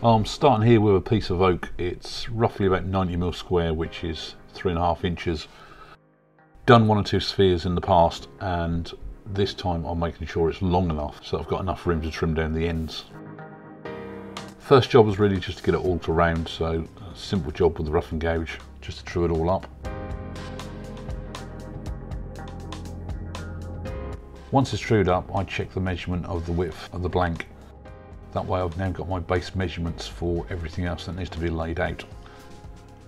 I'm starting here with a piece of oak. It's roughly about 90mm square, which is 3.5 inches. Done one or two spheres in the past, and this time I'm making sure it's long enough so I've got enough room to trim down the ends. First job was really just to get it all to round, so a simple job with the rough and gouge just to true it all up. Once it's trued up, I check the measurement of the width of the blank. That way I've now got my base measurements for everything else that needs to be laid out.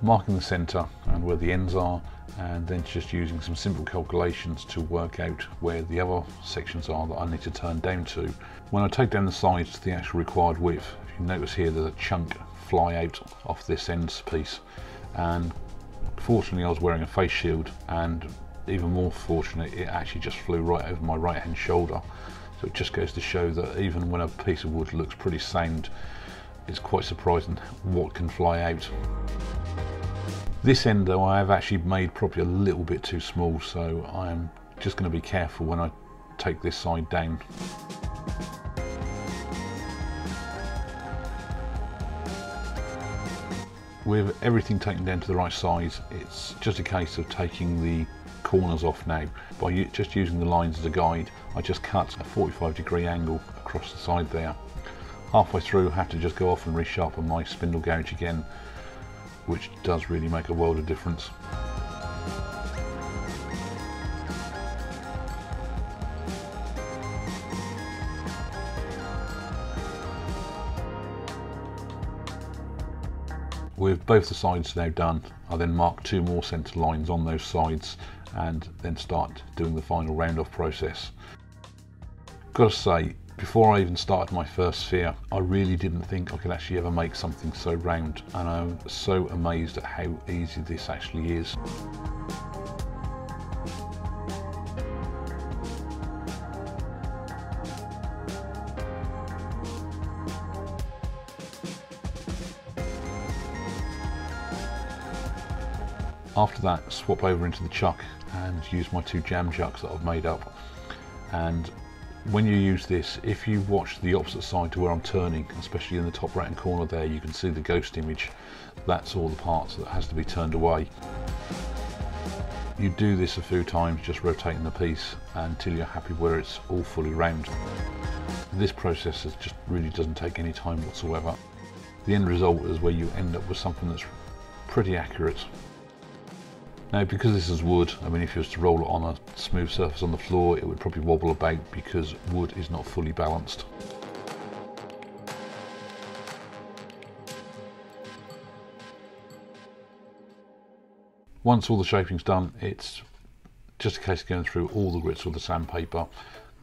Marking the centre and where the ends are, and then just using some simple calculations to work out where the other sections are that I need to turn down to. When I take down the sides to the actual required width, if you notice here there's a chunk fly out off this end piece, and fortunately I was wearing a face shield, and even more fortunate, it actually just flew right over my right hand shoulder. So it just goes to show that even when a piece of wood looks pretty sound, it's quite surprising what can fly out. This end though I have actually made probably a little bit too small, so I'm just going to be careful when I take this side down. With everything taken down to the right size, it's just a case of taking the corners off now. By just using the lines as a guide, I just cut a 45-degree angle across the side there. Halfway through I have to just go off and resharpen my spindle gouge again, which does really make a world of difference. With both the sides now done, I then mark 2 more centre lines on those sides and then start doing the final round off process. Gotta say, before I even started my first sphere, I really didn't think I could actually ever make something so round, and I'm so amazed at how easy this actually is. After that, swap over into the chuck and use my 2 jam chucks that I've made up. And when you use this, if you watch the opposite side to where I'm turning, especially in the top right hand corner there, you can see the ghost image. That's all the parts that has to be turned away. You do this a few times, just rotating the piece until you're happy where it's all fully round. This process just really doesn't take any time whatsoever. The end result is where you end up with something that's pretty accurate. Now, because this is wood, I mean, if you was to roll it on a smooth surface on the floor, it would probably wobble about because wood is not fully balanced. Once all the shaping's done, it's just a case of going through all the grits with the sandpaper,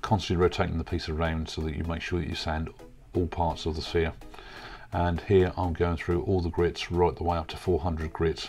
constantly rotating the piece around so that you make sure that you sand all parts of the sphere. And here I'm going through all the grits right the way up to 400 grits.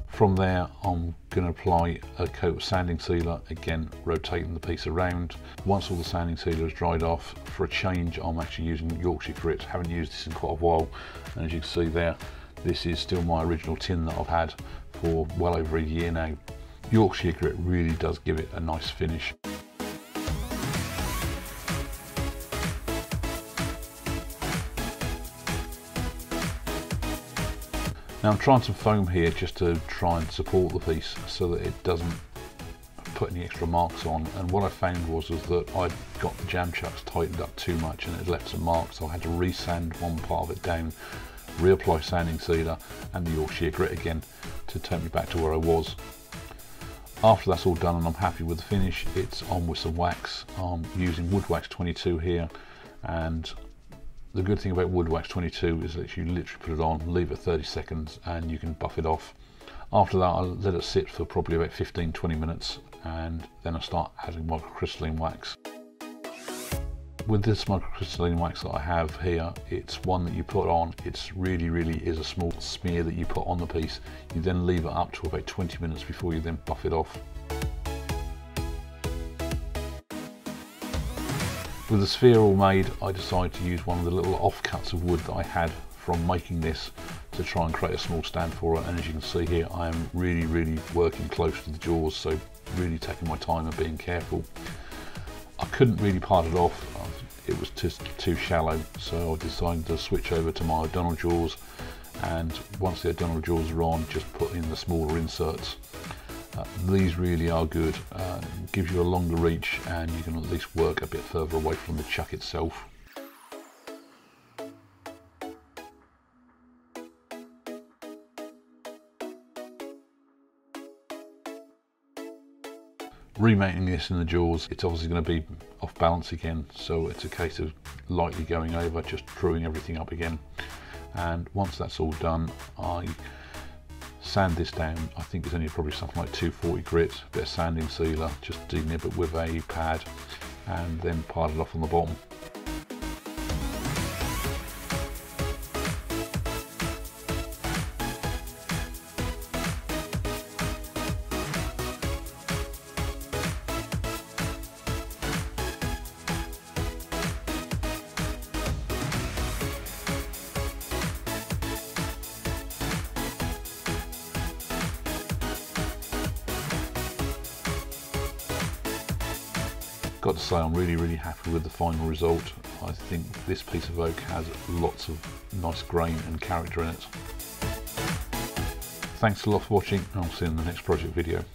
From there, I'm going to apply a coat of sanding sealer, again rotating the piece around. Once all the sanding sealer is dried off, for a change I'm actually using Yorkshire grit. Haven't used this in quite a while, and as you can see there, this is still my original tin that I've had for well over a year now. Yorkshire grit really does give it a nice finish. Now I'm trying some foam here just to try and support the piece so that it doesn't put any extra marks on, and what I found was that I'd got the jam chucks tightened up too much and it left some marks, so I had to re-sand one part of it down, reapply sanding sealer and the Yorkshire grit again to take me back to where I was. After that's all done and I'm happy with the finish, it's on with some wax. I'm using Wood Wax 22 here, and the good thing about Wood Wax 22 is that you literally put it on, leave it 30 seconds and you can buff it off. After that I let it sit for probably about 15-20 minutes, and then I start adding microcrystalline wax. With this microcrystalline wax that I have here, it's one that you put on, it's really is a small smear that you put on the piece. You then leave it up to about 20 minutes before you then buff it off. With the sphere all made, I decided to use one of the little offcuts of wood that I had from making this to try and create a small stand for it, and as you can see here, I am really working close to the jaws, so really taking my time and being careful. I couldn't really part it off, it was just too shallow, so I decided to switch over to my O'Donnell jaws, and once the O'Donnell jaws are on, just put in the smaller inserts. These really are good, gives you a longer reach and you can at least work a bit further away from the chuck itself. Remounting this in the jaws, it's obviously going to be off balance again, so it's a case of lightly going over, just screwing everything up again. And once that's all done, I sand this down. I think it's only probably something like 240 grit, a bit of sanding sealer, just denib it with a pad and then part it off on the bottom. Got to say, I'm really happy with the final result. I think this piece of oak has lots of nice grain and character in it. Thanks a lot for watching, and I'll see you in the next project video.